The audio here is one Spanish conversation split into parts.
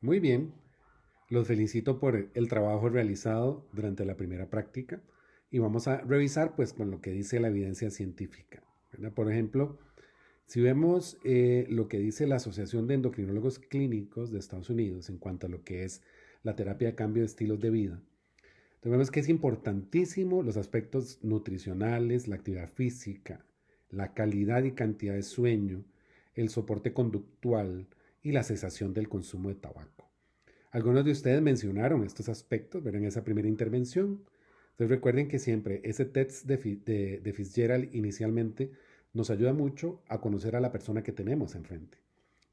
Muy bien, los felicito por el trabajo realizado durante la primera práctica y vamos a revisar pues con lo que dice la evidencia científica, ¿verdad? Por ejemplo, si vemos lo que dice la Asociación de Endocrinólogos Clínicos de Estados Unidos en cuanto a lo que es la terapia de cambio de estilos de vida, entonces vemos que es importantísimo los aspectos nutricionales, la actividad física, la calidad y cantidad de sueño, el soporte conductual y la cesación del consumo de tabaco. Algunos de ustedes mencionaron estos aspectos, verán esa primera intervención. Entonces recuerden que siempre ese test de Fitzgerald inicialmente nos ayuda mucho a conocer a la persona que tenemos enfrente.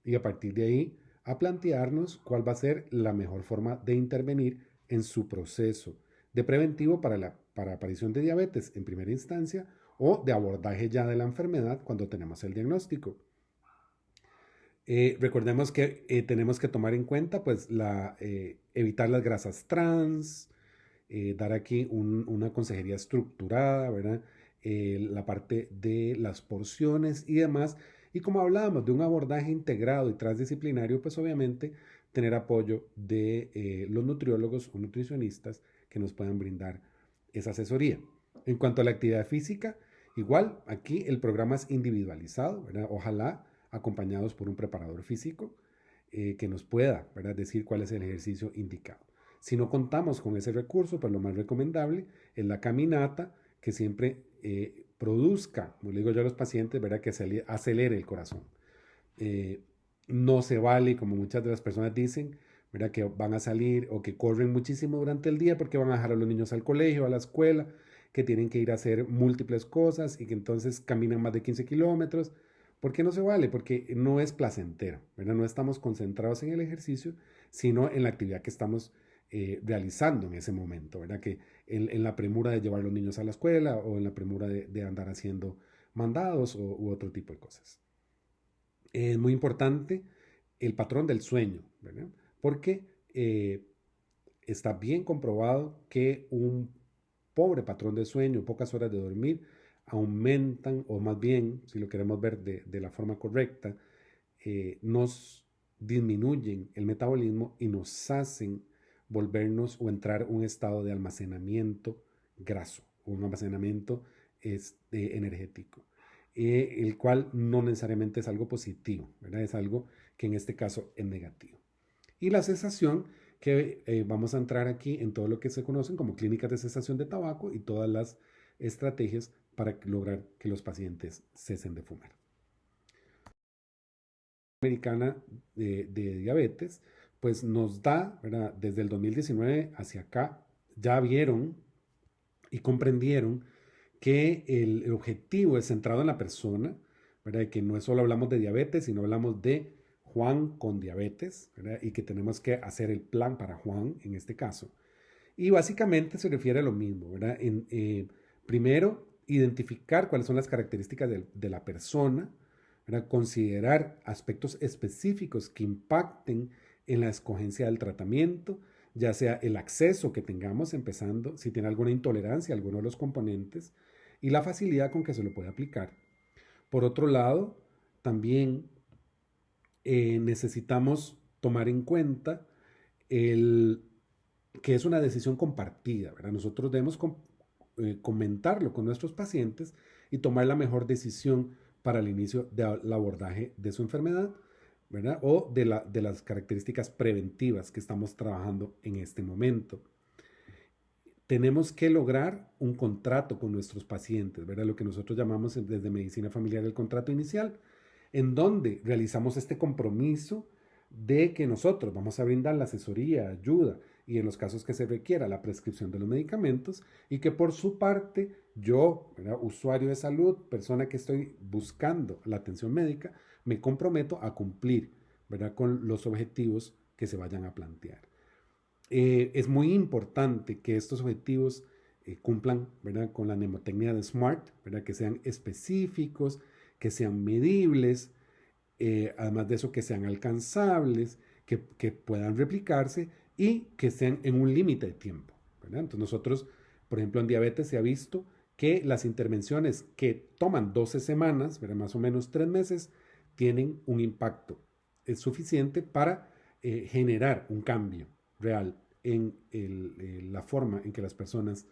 Y a partir de ahí, a plantearnos cuál va a ser la mejor forma de intervenir en su proceso de preventivo para aparición de diabetes en primera instancia o de abordaje ya de la enfermedad cuando tenemos el diagnóstico. Recordemos que tenemos que tomar en cuenta pues evitar las grasas trans, dar aquí una consejería estructurada, ¿verdad? La parte de las porciones y demás. Y como hablábamos de un abordaje integrado y transdisciplinario, pues obviamente tener apoyo de los nutriólogos o nutricionistas que nos puedan brindar esa asesoría. En cuanto a la actividad física, igual aquí el programa es individualizado, ¿verdad? Ojalá acompañados por un preparador físico que nos pueda, ¿verdad?, decir cuál es el ejercicio indicado. Si no contamos con ese recurso, pues lo más recomendable es la caminata, que siempre produzca, como le digo yo a los pacientes, ¿verdad?, que acelere el corazón. Eh, no se vale, como muchas de las personas dicen, ¿verdad?, que van a salir o que corren muchísimo durante el día porque van a dejar a los niños al colegio, a la escuela, que tienen que ir a hacer múltiples cosas y que entonces caminan más de 15 kilómetros. ¿Por qué no se vale? Porque no es placentero, ¿verdad? No estamos concentrados en el ejercicio, sino en la actividad que estamos realizando en ese momento, ¿verdad? Que en la premura de llevar a los niños a la escuela o en la premura de andar haciendo mandados u otro tipo de cosas. Es muy importante el patrón del sueño, ¿verdad? Porque está bien comprobado que un pobre patrón de sueño, pocas horas de dormir, aumentan, o más bien, si lo queremos ver de la forma correcta, nos disminuyen el metabolismo y nos hacen volvernos o entrar un estado de almacenamiento graso, o un almacenamiento energético, el cual no necesariamente es algo positivo, ¿verdad? Es algo que en este caso es negativo. Y la cesación, que vamos a entrar aquí en todo lo que se conocen como clínicas de cesación de tabaco y todas las estrategias para lograr que los pacientes cesen de fumar. Americana de diabetes, pues nos da, ¿verdad?, desde el 2019 hacia acá, ya vieron y comprendieron que el objetivo es centrado en la persona, ¿verdad? Que no es solo hablamos de diabetes, sino hablamos de Juan con diabetes, ¿verdad? Y que tenemos que hacer el plan para Juan en este caso. Y básicamente se refiere a lo mismo, ¿verdad? Primero, identificar cuáles son las características de la persona, ¿verdad? Considerar aspectos específicos que impacten en la escogencia del tratamiento, ya sea el acceso que tengamos empezando, si tiene alguna intolerancia a alguno de los componentes, y la facilidad con que se lo puede aplicar. Por otro lado, también necesitamos tomar en cuenta el, que es una decisión compartida, ¿verdad? Nosotros debemos comentarlo con nuestros pacientes y tomar la mejor decisión para el inicio del abordaje de su enfermedad, ¿verdad? O de las características preventivas que estamos trabajando en este momento. Tenemos que lograr un contrato con nuestros pacientes, ¿verdad? Lo que nosotros llamamos desde medicina familiar el contrato inicial, en donde realizamos este compromiso de que nosotros vamos a brindar la asesoría, ayuda y en los casos que se requiera la prescripción de los medicamentos y que por su parte yo, ¿verdad?, usuario de salud, persona que estoy buscando la atención médica, me comprometo a cumplir, ¿verdad?, con los objetivos que se vayan a plantear. Es muy importante que estos objetivos cumplan, ¿verdad?, con la mnemotecnia de SMART, ¿verdad?, que sean específicos, que sean medibles, además de eso que sean alcanzables, que puedan replicarse y que sean en un límite de tiempo, ¿verdad? Entonces nosotros, por ejemplo, en diabetes se ha visto que las intervenciones que toman 12 semanas, ¿verdad?, más o menos 3 meses, tienen un impacto suficiente para generar un cambio real en la forma en que las personas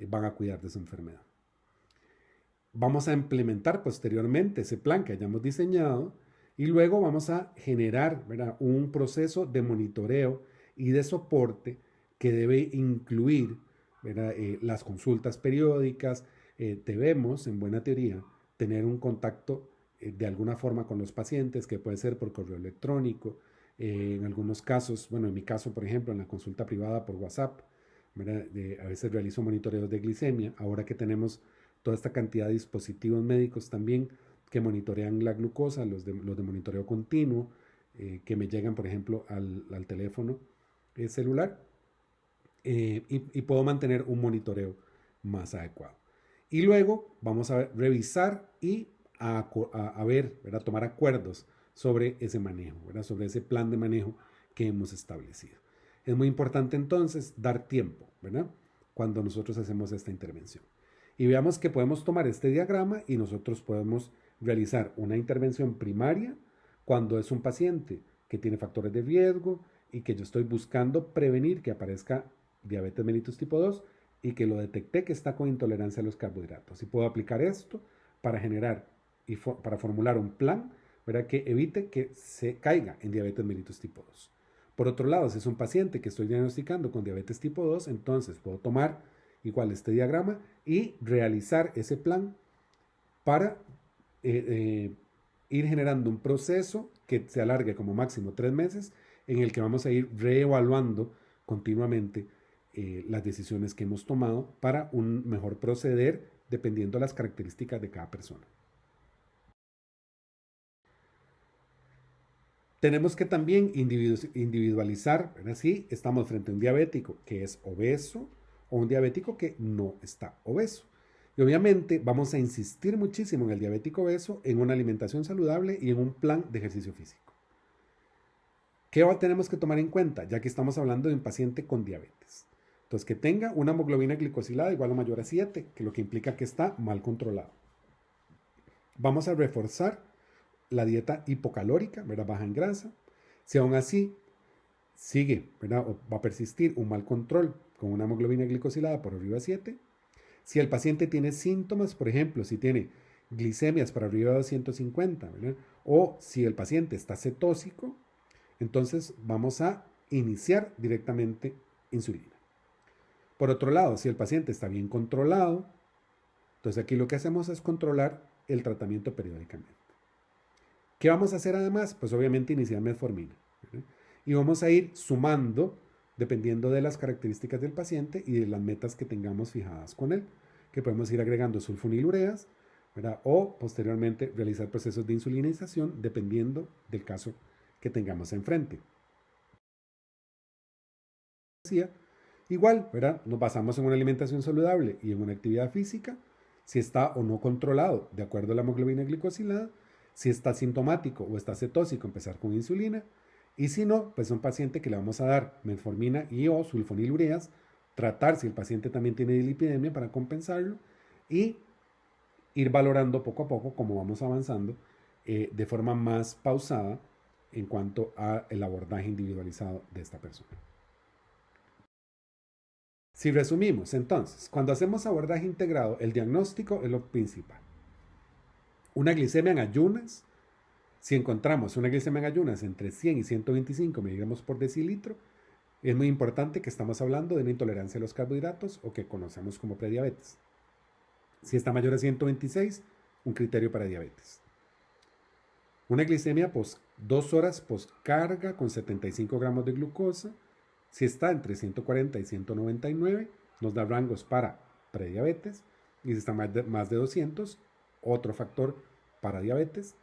van a cuidar de su enfermedad. Vamos a implementar posteriormente ese plan que hayamos diseñado y luego vamos a generar, ¿verdad?, un proceso de monitoreo y de soporte que debe incluir, ¿verdad?, las consultas periódicas. Debemos, en buena teoría, tener un contacto de alguna forma con los pacientes, que puede ser por correo electrónico, en algunos casos, bueno, en mi caso, por ejemplo, en la consulta privada por WhatsApp, ¿verdad? A veces realizo monitoreos de glicemia, ahora que tenemos toda esta cantidad de dispositivos médicos también que monitorean la glucosa, los de monitoreo continuo, que me llegan, por ejemplo, al teléfono celular, y puedo mantener un monitoreo más adecuado. Y luego vamos a revisar y a ver, ¿verdad?, tomar acuerdos sobre ese manejo, ¿verdad?, sobre ese plan de manejo que hemos establecido. Es muy importante entonces dar tiempo, ¿verdad?, cuando nosotros hacemos esta intervención. Y veamos que podemos tomar este diagrama y nosotros podemos realizar una intervención primaria cuando es un paciente que tiene factores de riesgo y que yo estoy buscando prevenir que aparezca diabetes mellitus tipo 2 y que lo detecté que está con intolerancia a los carbohidratos. Y puedo aplicar esto para generar y para formular un plan, ¿verdad?, que evite que se caiga en diabetes mellitus tipo 2. Por otro lado, si es un paciente que estoy diagnosticando con diabetes tipo 2, entonces puedo tomar igual este diagrama y realizar ese plan para ir generando un proceso que se alargue como máximo 3 meses, en el que vamos a ir reevaluando continuamente las decisiones que hemos tomado para un mejor proceder dependiendo de las características de cada persona. Tenemos que también individualizar, ¿verdad? Si estamos frente a un diabético que es obeso o un diabético que no está obeso. Y obviamente vamos a insistir muchísimo en el diabético obeso, en una alimentación saludable y en un plan de ejercicio físico. ¿Qué tenemos que tomar en cuenta? Ya que estamos hablando de un paciente con diabetes. Entonces, que tenga una hemoglobina glicosilada igual o mayor a 7, que lo que implica que está mal controlado. Vamos a reforzar la dieta hipocalórica, ¿verdad?, baja en grasa. Si aún así sigue, ¿verdad?, o va a persistir un mal control con una hemoglobina glicosilada por arriba de 7, si el paciente tiene síntomas, por ejemplo, si tiene glicemias por arriba de 250, ¿verdad?, o si el paciente está cetósico, entonces vamos a iniciar directamente insulina. Por otro lado, si el paciente está bien controlado, entonces aquí lo que hacemos es controlar el tratamiento periódicamente. ¿Qué vamos a hacer además? Pues obviamente iniciar metformina, ¿verdad?, y vamos a ir sumando dependiendo de las características del paciente y de las metas que tengamos fijadas con él, que podemos ir agregando sulfonilureas, ¿verdad?, o posteriormente realizar procesos de insulinización dependiendo del caso que tengamos enfrente. Igual, ¿verdad?, nos basamos en una alimentación saludable y en una actividad física, si está o no controlado de acuerdo a la hemoglobina glicosilada, si está sintomático o está cetósico, empezar con insulina, y si no, pues un paciente que le vamos a dar metformina y o sulfonilureas, tratar si el paciente también tiene dislipidemia para compensarlo y ir valorando poco a poco cómo vamos avanzando de forma más pausada en cuanto al abordaje individualizado de esta persona. Si resumimos, entonces, cuando hacemos abordaje integrado, el diagnóstico es lo principal. Una glicemia en ayunas, si encontramos una glicemia en ayunas entre 100 y 125 miligramos por decilitro, es muy importante que estamos hablando de una intolerancia a los carbohidratos o que conocemos como prediabetes. Si está mayor a 126, un criterio para diabetes. Una glicemia 2 horas postcarga con 75 gramos de glucosa, si está entre 140 y 199, nos da rangos para prediabetes. Y si está más de 200, otro factor para diabetes.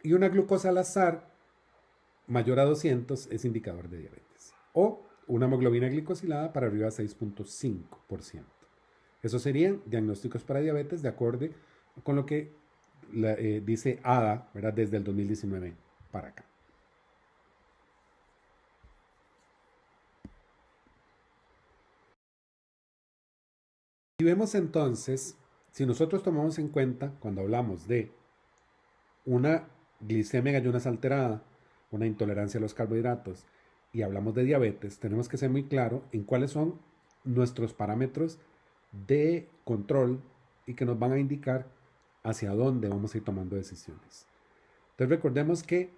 Y una glucosa al azar mayor a 200 es indicador de diabetes. O una hemoglobina glicosilada para arriba de 6.5%. Esos serían diagnósticos para diabetes de acuerdo con lo que dice ADA, ¿verdad?, desde el 2019 para acá. Y vemos entonces, si nosotros tomamos en cuenta, cuando hablamos de una glicemia en ayunas alterada, una intolerancia a los carbohidratos y hablamos de diabetes, tenemos que ser muy claros en cuáles son nuestros parámetros de control y que nos van a indicar hacia dónde vamos a ir tomando decisiones. Entonces recordemos que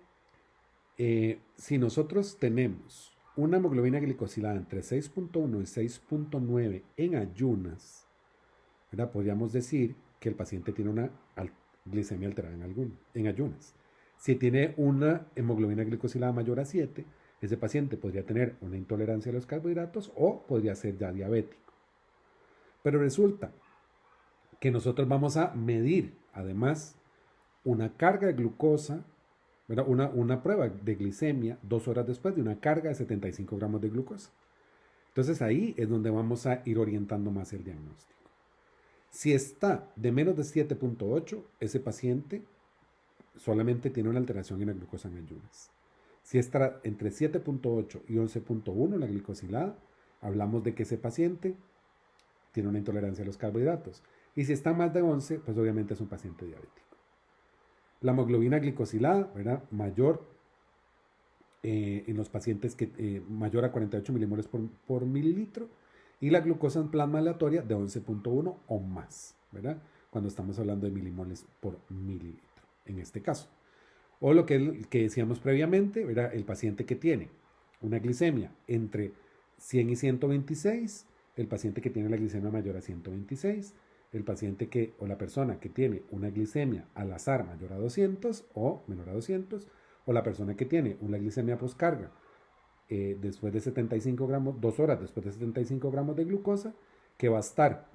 si nosotros tenemos una hemoglobina glicosilada entre 6.1 y 6.9 en ayunas, ¿verdad? Podríamos decir que el paciente tiene una glicemia alterada en ayunas. Si tiene una hemoglobina glicosilada mayor a 7, ese paciente podría tener una intolerancia a los carbohidratos o podría ser ya diabético. Pero resulta que nosotros vamos a medir además una carga de glucosa, una prueba de glicemia 2 horas después de una carga de 75 gramos de glucosa. Entonces ahí es donde vamos a ir orientando más el diagnóstico. Si está de menos de 7.8, ese paciente solamente tiene una alteración en la glucosa en ayunas. Si está entre 7.8 y 11.1 la glicosilada, hablamos de que ese paciente tiene una intolerancia a los carbohidratos. Y si está más de 11, pues obviamente es un paciente diabético. La hemoglobina glicosilada, ¿verdad? Mayor en los pacientes mayor a 48 milimoles por mililitro, y la glucosa en plasma aleatoria de 11.1 o más, ¿verdad? Cuando estamos hablando de milimoles por mililitro, en este caso. O lo que decíamos previamente, ¿verdad? El paciente que tiene una glicemia entre 100 y 126, el paciente que tiene la glicemia mayor a 126, el paciente o la persona que tiene una glicemia al azar mayor a 200 o menor a 200, o la persona que tiene una glicemia postcarga después de 75 gramos, 2 horas después de 75 gramos de glucosa, que va a estar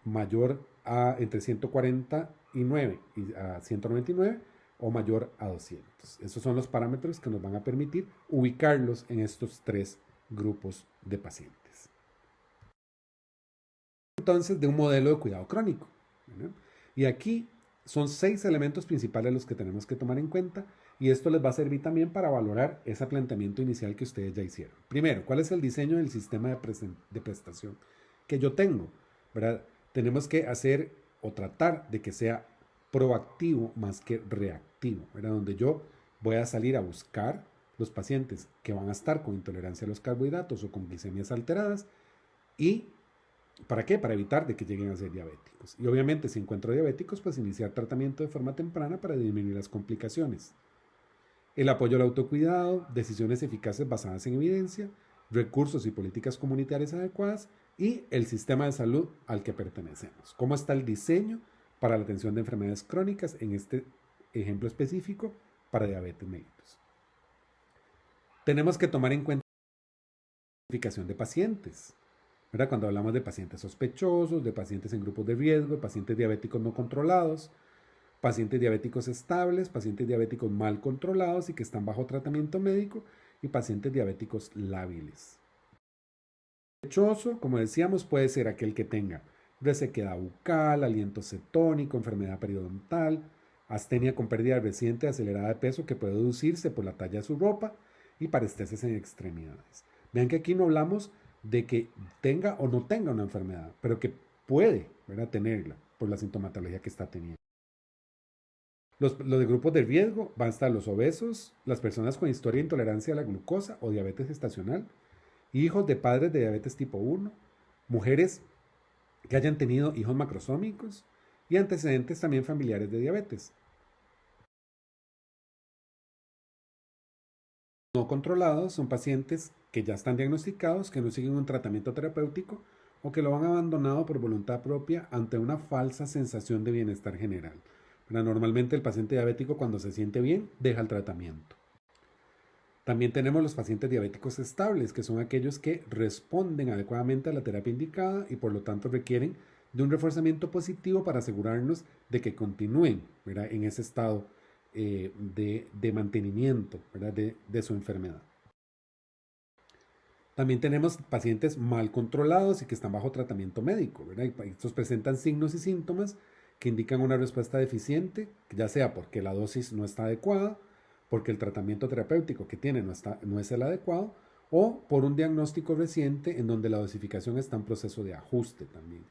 mayor a entre 149 y a 199 o mayor a 200. Esos son los parámetros que nos van a permitir ubicarlos en estos 3 grupos de pacientes. Entonces, de un modelo de cuidado crónico, ¿verdad? Y aquí son 6 elementos principales los que tenemos que tomar en cuenta, y esto les va a servir también para valorar ese planteamiento inicial que ustedes ya hicieron. Primero, ¿cuál es el diseño del sistema de prestación que yo tengo? ¿Verdad? Tenemos que hacer o tratar de que sea proactivo más que reactivo, ¿verdad? Donde yo voy a salir a buscar los pacientes que van a estar con intolerancia a los carbohidratos o con glicemias alteradas. ¿Y para qué? Para evitar de que lleguen a ser diabéticos. Y obviamente si encuentro diabéticos, pues iniciar tratamiento de forma temprana para disminuir las complicaciones. El apoyo al autocuidado, decisiones eficaces basadas en evidencia, recursos y políticas comunitarias adecuadas y el sistema de salud al que pertenecemos. ¿Cómo está el diseño para la atención de enfermedades crónicas en este ejemplo específico para diabetes mellitus? Tenemos que tomar en cuenta la identificación de pacientes, ¿verdad? Cuando hablamos de pacientes sospechosos, de pacientes en grupos de riesgo, de pacientes diabéticos no controlados, pacientes diabéticos estables, pacientes diabéticos mal controlados y que están bajo tratamiento médico, y pacientes diabéticos lábiles. Sospechoso, como decíamos, puede ser aquel que tenga resequedad bucal, aliento cetónico, enfermedad periodontal, astenia con pérdida reciente acelerada de peso que puede deducirse por la talla de su ropa y parestesis en extremidades. Vean que aquí no hablamos de que tenga o no tenga una enfermedad, pero que puede, ¿verdad?, tenerla por la sintomatología que está teniendo. Los de grupos de riesgo van a estar los obesos, las personas con historia de intolerancia a la glucosa o diabetes gestacional, hijos de padres de diabetes tipo 1, mujeres que hayan tenido hijos macrosómicos y antecedentes también familiares de diabetes. No controlados son pacientes que ya están diagnosticados, que no siguen un tratamiento terapéutico o que lo han abandonado por voluntad propia ante una falsa sensación de bienestar general. Pero normalmente el paciente diabético, cuando se siente bien, deja el tratamiento. También tenemos los pacientes diabéticos estables, que son aquellos que responden adecuadamente a la terapia indicada y por lo tanto requieren de un reforzamiento positivo para asegurarnos de que continúen, ¿verdad?, en ese estado de mantenimiento, ¿verdad?, de su enfermedad. También tenemos pacientes mal controlados y que están bajo tratamiento médico, ¿verdad? Y estos presentan signos y síntomas que indican una respuesta deficiente, ya sea porque la dosis no está adecuada, porque el tratamiento terapéutico que tiene no es el adecuado, o por un diagnóstico reciente en donde la dosificación está en proceso de ajuste también.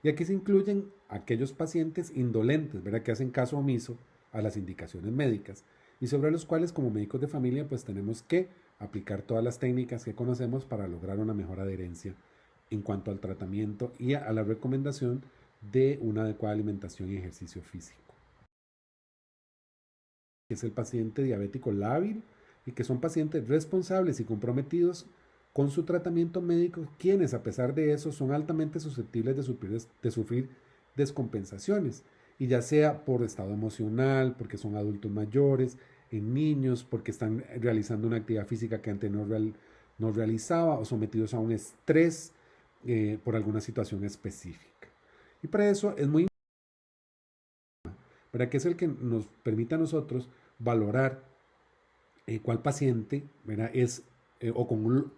Y aquí se incluyen aquellos pacientes indolentes, ¿verdad?, que hacen caso omiso a las indicaciones médicas, y sobre los cuales como médicos de familia pues tenemos que aplicar todas las técnicas que conocemos para lograr una mejor adherencia en cuanto al tratamiento y a la recomendación de una adecuada alimentación y ejercicio físico. Es el paciente diabético lábil y que son pacientes responsables y comprometidos con su tratamiento médico, quienes a pesar de eso son altamente susceptibles de sufrir descompensaciones, y ya sea por estado emocional, porque son adultos mayores, en niños, porque están realizando una actividad física que antes no realizaba, o sometidos a un estrés por alguna situación específica. Y para eso es muy ¿verdad? Que es el que nos permite a nosotros valorar cuál paciente, ¿verdad? Es o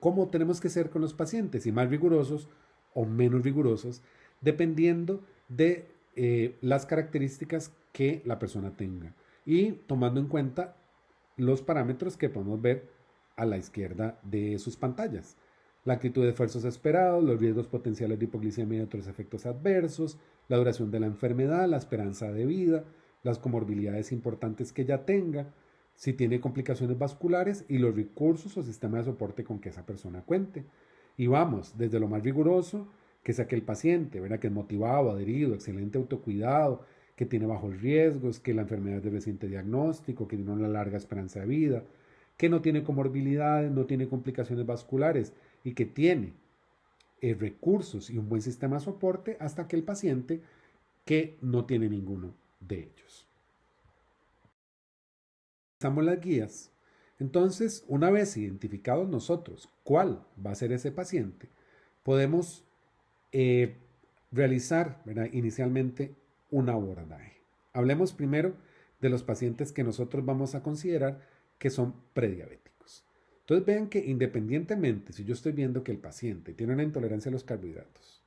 cómo tenemos que ser con los pacientes, y más rigurosos o menos rigurosos, dependiendo de las características que la persona tenga y tomando en cuenta los parámetros que podemos ver a la izquierda de sus pantallas. La actitud de esfuerzos esperados, los riesgos potenciales de hipoglicemia y otros efectos adversos, la duración de la enfermedad, la esperanza de vida, las comorbilidades importantes que ya tenga, si tiene complicaciones vasculares y los recursos o sistema de soporte con que esa persona cuente. Y vamos, desde lo más riguroso, que sea que el paciente, ¿verdad? Que es motivado, adherido, excelente autocuidado, que tiene bajos riesgos, que la enfermedad es de reciente diagnóstico, que tiene una larga esperanza de vida, que no tiene comorbilidades, no tiene complicaciones vasculares y que tiene recursos y un buen sistema de soporte, hasta que el paciente que no tiene ninguno de ellos. Usamos las guías. Entonces, una vez identificados nosotros cuál va a ser ese paciente, podemos realizar, ¿verdad? Inicialmente un abordaje. Hablemos primero de los pacientes que nosotros vamos a considerar que son prediabéticos. Entonces vean que independientemente si yo estoy viendo que el paciente tiene una intolerancia a los carbohidratos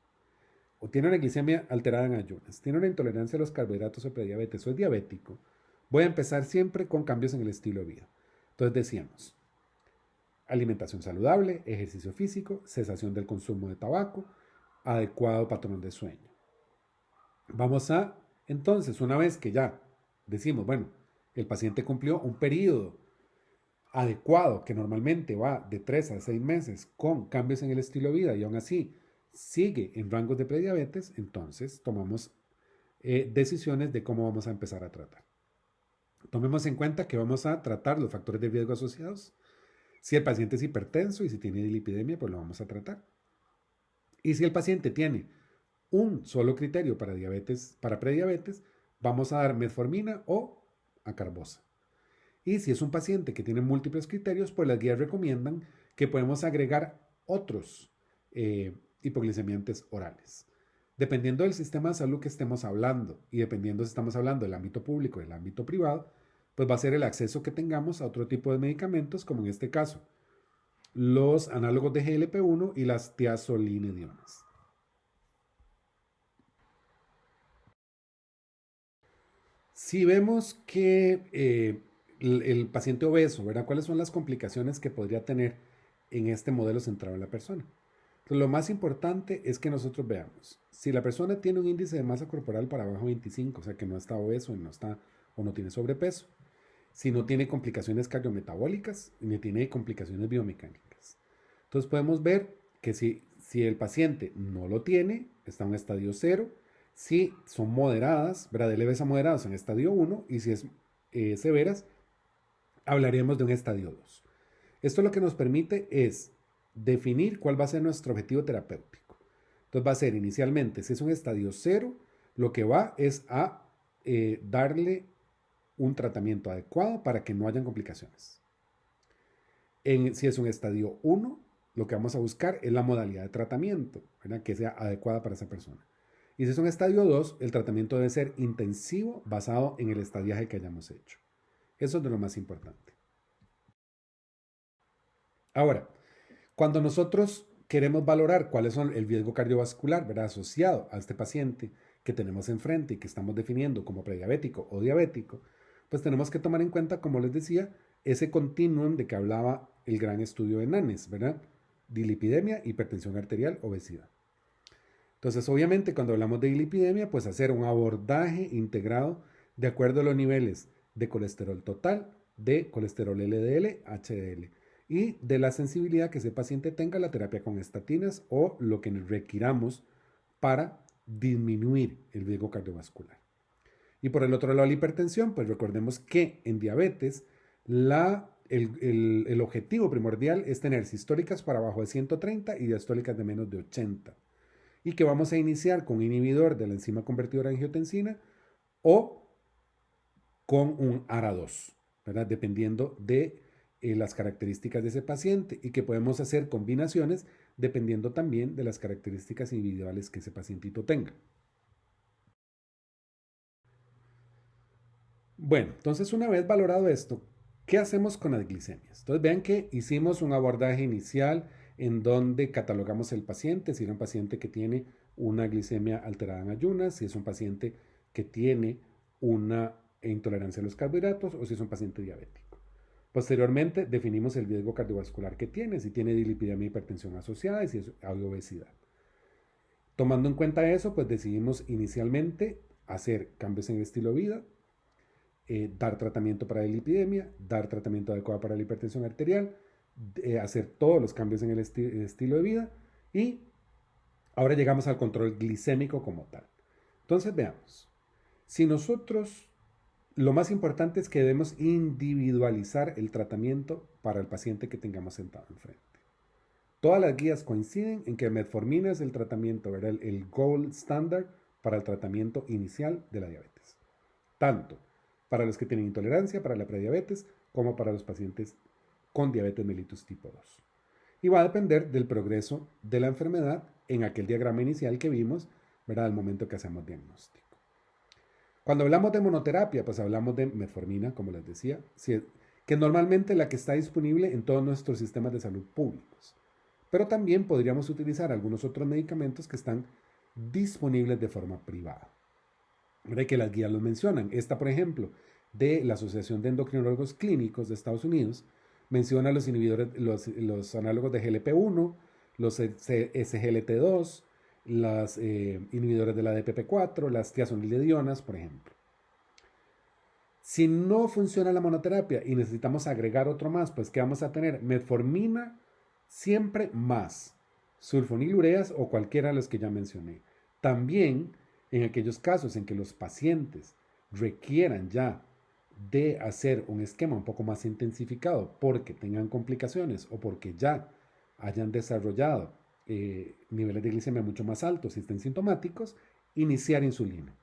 o tiene una glicemia alterada en ayunas, tiene una intolerancia a los carbohidratos o prediabetes o es diabético, voy a empezar siempre con cambios en el estilo de vida. Entonces decíamos, alimentación saludable, ejercicio físico, cesación del consumo de tabaco, adecuado patrón de sueño. Vamos a, entonces, una vez que ya decimos, bueno, el paciente cumplió un periodo adecuado que normalmente va de 3 a 6 meses con cambios en el estilo de vida y aún así sigue en rangos de prediabetes, entonces tomamos decisiones de cómo vamos a empezar a tratar. Tomemos en cuenta que vamos a tratar los factores de riesgo asociados. Si el paciente es hipertenso y si tiene dislipidemia, pues lo vamos a tratar. Y si el paciente tiene un solo criterio para diabetes, para prediabetes, vamos a dar metformina o acarbose. Y si es un paciente que tiene múltiples criterios, pues las guías recomiendan que podemos agregar otros hipoglicemiantes orales. Dependiendo del sistema de salud que estemos hablando y dependiendo si estamos hablando del ámbito público o del ámbito privado, pues va a ser el acceso que tengamos a otro tipo de medicamentos, como en este caso, los análogos de GLP-1 y las tiazolinedionas. Si vemos que el paciente obeso, ¿verdad? ¿Cuáles son las complicaciones que podría tener en este modelo centrado en la persona? Entonces, lo más importante es que nosotros veamos si la persona tiene un índice de masa corporal para abajo de 25, o sea que no está obeso y no está o no tiene sobrepeso, si no tiene complicaciones cardiometabólicas ni tiene complicaciones biomecánicas. Entonces podemos ver que si el paciente no lo tiene, está en un estadio 0, si son moderadas, ¿verdad? De leves a moderadas en estadio 1, y si es severas, hablaríamos de un estadio 2. Esto lo que nos permite es definir cuál va a ser nuestro objetivo terapéutico. Entonces va a ser inicialmente, si es un estadio 0, lo que va es a darle un tratamiento adecuado para que no hayan complicaciones. Si es un estadio 1, lo que vamos a buscar es la modalidad de tratamiento, ¿verdad? Que sea adecuada para esa persona. Y si es un estadio 2, el tratamiento debe ser intensivo basado en el estadiaje que hayamos hecho. Eso es de lo más importante. Ahora, cuando nosotros queremos valorar cuáles son el riesgo cardiovascular, ¿verdad? Asociado a este paciente que tenemos enfrente y que estamos definiendo como prediabético o diabético, pues tenemos que tomar en cuenta, como les decía, ese continuum de que hablaba el gran estudio de Nanes, ¿verdad? Dilipidemia, hipertensión arterial, obesidad. Entonces, obviamente, cuando hablamos de dilipidemia, pues hacer un abordaje integrado de acuerdo a los niveles de colesterol total, de colesterol LDL, HDL y de la sensibilidad que ese paciente tenga a la terapia con estatinas o lo que requiramos para disminuir el riesgo cardiovascular. Y por el otro lado, la hipertensión, pues recordemos que en diabetes el objetivo primordial es tener sistólicas para abajo de 130 y diastólicas de menos de 80. Y que vamos a iniciar con un inhibidor de la enzima convertidora de angiotensina o con un ARA2, ¿verdad? Dependiendo de las características de ese paciente y que podemos hacer combinaciones dependiendo también de las características individuales que ese pacientito tenga. Bueno, entonces una vez valorado esto, ¿qué hacemos con las glicemias? Entonces vean que hicimos un abordaje inicial en donde catalogamos el paciente, si era un paciente que tiene una glicemia alterada en ayunas, si es un paciente que tiene una intolerancia a los carbohidratos o si es un paciente diabético. Posteriormente definimos el riesgo cardiovascular que tiene, si tiene dilipidemia e hipertensión asociada y si hay obesidad. Tomando en cuenta eso, pues decidimos inicialmente hacer cambios en el estilo de vida, dar tratamiento para la lipidemia, dar tratamiento adecuado para la hipertensión arterial, hacer todos los cambios en el estilo de vida y ahora llegamos al control glicémico como tal. Entonces veamos, si nosotros, lo más importante es que debemos individualizar el tratamiento para el paciente que tengamos sentado enfrente. Todas las guías coinciden en que metformina es el tratamiento, ¿verdad? El gold standard para el tratamiento inicial de la diabetes. Tanto para los que tienen intolerancia, para la prediabetes, como para los pacientes con diabetes mellitus tipo 2. Y va a depender del progreso de la enfermedad en aquel diagrama inicial que vimos, ¿verdad? Al momento que hacemos diagnóstico. Cuando hablamos de monoterapia, pues hablamos de metformina, como les decía, que normalmente es la que está disponible en todos nuestros sistemas de salud públicos. Pero también podríamos utilizar algunos otros medicamentos que están disponibles de forma privada. ¿Verdad? Que las guías los mencionan. Esta, por ejemplo, de la Asociación de Endocrinólogos Clínicos de Estados Unidos, menciona los inhibidores, los análogos de GLP-1, los SGLT2, los inhibidores de la DPP-4, las tiazonidionas, por ejemplo. Si no funciona la monoterapia y necesitamos agregar otro más, pues ¿qué vamos a tener? Metformina siempre más sulfonilureas o cualquiera de los que ya mencioné. También en aquellos casos en que los pacientes requieran ya de hacer un esquema un poco más intensificado porque tengan complicaciones o porque ya hayan desarrollado niveles de glicemia mucho más altos y estén sintomáticos, iniciar insulina.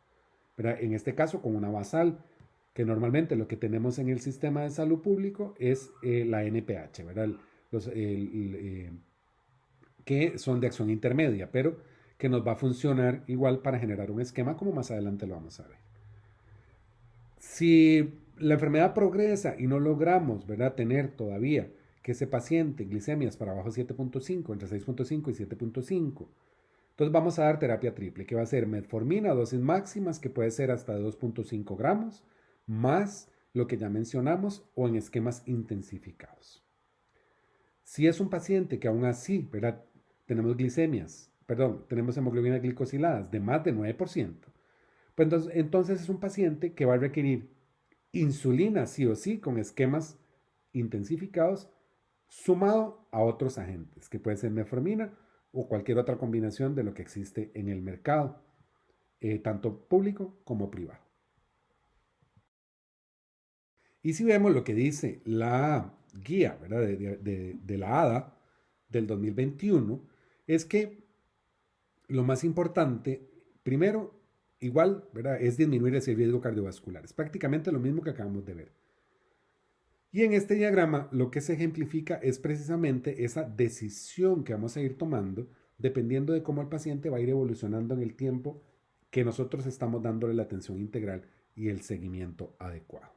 ¿Verdad? En este caso con una basal, que normalmente lo que tenemos en el sistema de salud público es la NPH, ¿verdad? Que son de acción intermedia, pero que nos va a funcionar igual para generar un esquema como más adelante lo vamos a ver. Si la enfermedad progresa y no logramos, ¿verdad?, tener todavía que ese paciente glicemias para abajo de 7.5, entre 6.5 y 7.5, entonces vamos a dar terapia triple, que va a ser metformina, dosis máximas, que puede ser hasta de 2.5 gramos, más lo que ya mencionamos, o en esquemas intensificados. Si es un paciente que aún así, ¿verdad?, tenemos tenemos hemoglobinas glicosiladas de más de 9%, pues entonces es un paciente que va a requerir insulina sí o sí con esquemas intensificados sumado a otros agentes, que puede ser metformina o cualquier otra combinación de lo que existe en el mercado, tanto público como privado. Y si vemos lo que dice la guía, ¿verdad?, de la ADA del 2021, es que lo más importante, primero, igual, ¿verdad?, es disminuir ese riesgo cardiovascular. Es prácticamente lo mismo que acabamos de ver. Y en este diagrama lo que se ejemplifica es precisamente esa decisión que vamos a ir tomando dependiendo de cómo el paciente va a ir evolucionando en el tiempo que nosotros estamos dándole la atención integral y el seguimiento adecuado.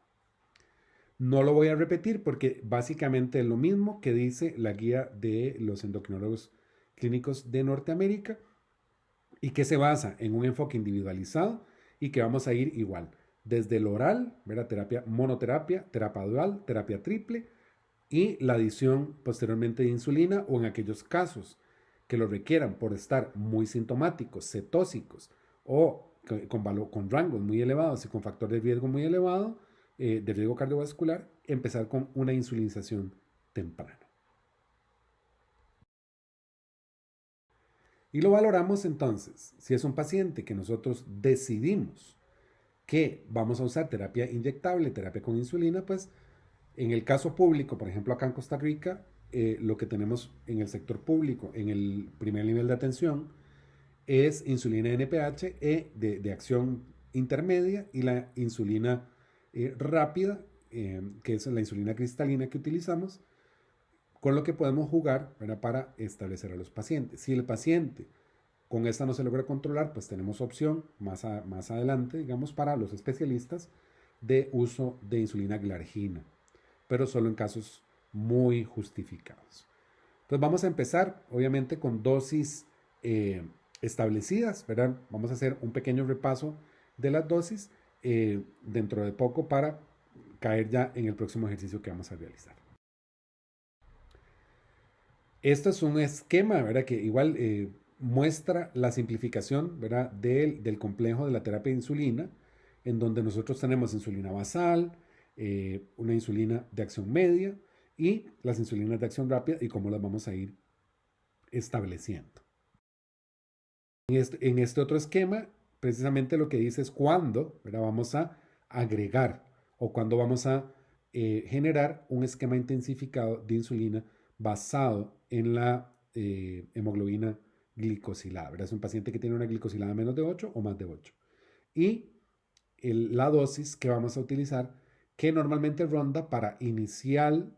No lo voy a repetir porque básicamente es lo mismo que dice la guía de los endocrinólogos clínicos de Norteamérica y que se basa en un enfoque individualizado y que vamos a ir igual desde el oral, ¿verdad?, terapia monoterapia, terapia dual, terapia triple y la adición posteriormente de insulina o en aquellos casos que lo requieran por estar muy sintomáticos, cetósicos o con rangos muy elevados y con factor de riesgo muy elevado, de riesgo cardiovascular, empezar con una insulinización temprana. Y lo valoramos entonces. Si es un paciente que nosotros decidimos que vamos a usar terapia inyectable, terapia con insulina, pues en el caso público, por ejemplo acá en Costa Rica, lo que tenemos en el sector público, en el primer nivel de atención, es insulina NPH de acción intermedia y la insulina rápida, que es la insulina cristalina que utilizamos, con lo que podemos jugar, ¿verdad?, para establecer a los pacientes. Si el paciente con esta no se logra controlar, pues tenemos opción más adelante, digamos, para los especialistas de uso de insulina glargina, pero solo en casos muy justificados. Entonces vamos a empezar, obviamente, con dosis establecidas, ¿verdad? Vamos a hacer un pequeño repaso de las dosis dentro de poco para caer ya en el próximo ejercicio que vamos a realizar. Esto es un esquema, ¿verdad?, que igual muestra la simplificación, ¿verdad?, del complejo de la terapia de insulina, en donde nosotros tenemos insulina basal, una insulina de acción media y las insulinas de acción rápida y cómo las vamos a ir estableciendo. En este otro esquema, precisamente lo que dice es cuándo, ¿verdad?, vamos a agregar o cuándo vamos a generar un esquema intensificado de insulina basado en la hemoglobina glicosilada, ¿verdad? Es un paciente que tiene una glicosilada menos de 8 o más de 8. Y la dosis que vamos a utilizar, que normalmente ronda para de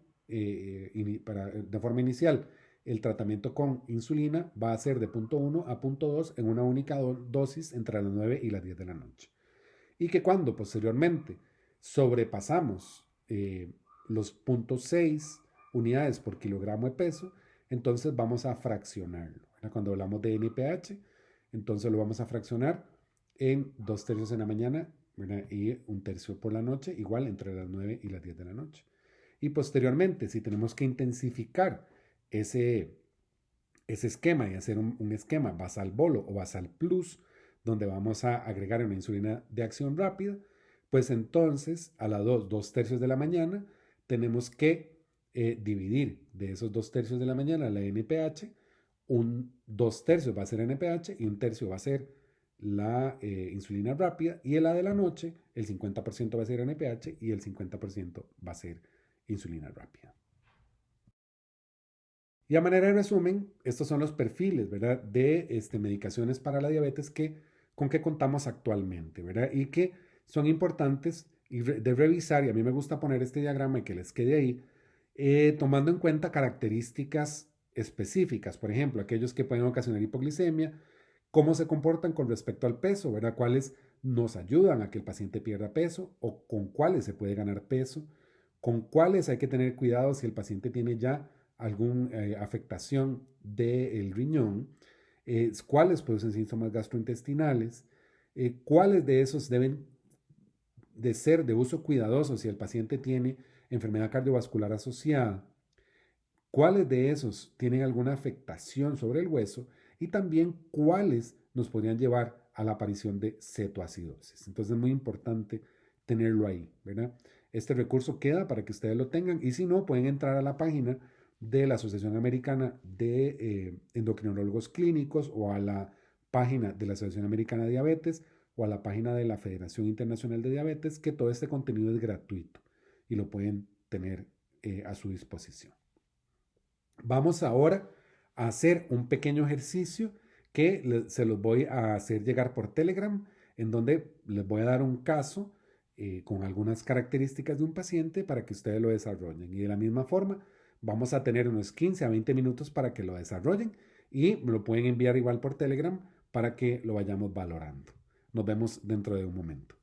forma inicial, el tratamiento con insulina va a ser de 0.1 a 0.2 en una única dosis entre las 9 y las 10 de la noche. Y que cuando posteriormente sobrepasamos los 0.6 unidades por kilogramo de peso, entonces vamos a fraccionarlo. Cuando hablamos de NPH, entonces lo vamos a fraccionar en 2/3 en la mañana, ¿verdad?, y 1/3 por la noche, igual entre las 9 y las 10 de la noche. Y posteriormente, si tenemos que intensificar ese esquema y hacer un esquema basal bolo o basal plus, donde vamos a agregar una insulina de acción rápida, pues entonces a las 2/3 de la mañana tenemos que dividir de esos 2/3 de la mañana la NPH, 2/3 va a ser NPH y 1/3 va a ser la insulina rápida, y en la de la noche el 50% va a ser NPH y el 50% va a ser insulina rápida. Y a manera de resumen, estos son los perfiles, ¿verdad?, de medicaciones para la diabetes con que contamos actualmente, ¿verdad?, y que son importantes de revisar, y a mí me gusta poner este diagrama y que les quede ahí, tomando en cuenta características específicas, por ejemplo, aquellos que pueden ocasionar hipoglicemia, cómo se comportan con respecto al peso, ¿verdad?, cuáles nos ayudan a que el paciente pierda peso o con cuáles se puede ganar peso, con cuáles hay que tener cuidado si el paciente tiene ya alguna afectación del riñón, cuáles producen síntomas gastrointestinales, cuáles de esos deben de ser de uso cuidadoso si el paciente tiene enfermedad cardiovascular asociada, cuáles de esos tienen alguna afectación sobre el hueso y también cuáles nos podrían llevar a la aparición de cetoacidosis. Entonces es muy importante tenerlo ahí, ¿verdad? Este recurso queda para que ustedes lo tengan y si no, pueden entrar a la página de la Asociación Americana de Endocrinólogos Clínicos o a la página de la Asociación Americana de Diabetes o a la página de la Federación Internacional de Diabetes, que todo este contenido es gratuito y lo pueden tener a su disposición. Vamos ahora a hacer un pequeño ejercicio que se los voy a hacer llegar por Telegram, en donde les voy a dar un caso con algunas características de un paciente para que ustedes lo desarrollen. Y de la misma forma, vamos a tener unos 15 a 20 minutos para que lo desarrollen y me lo pueden enviar igual por Telegram para que lo vayamos valorando. Nos vemos dentro de un momento.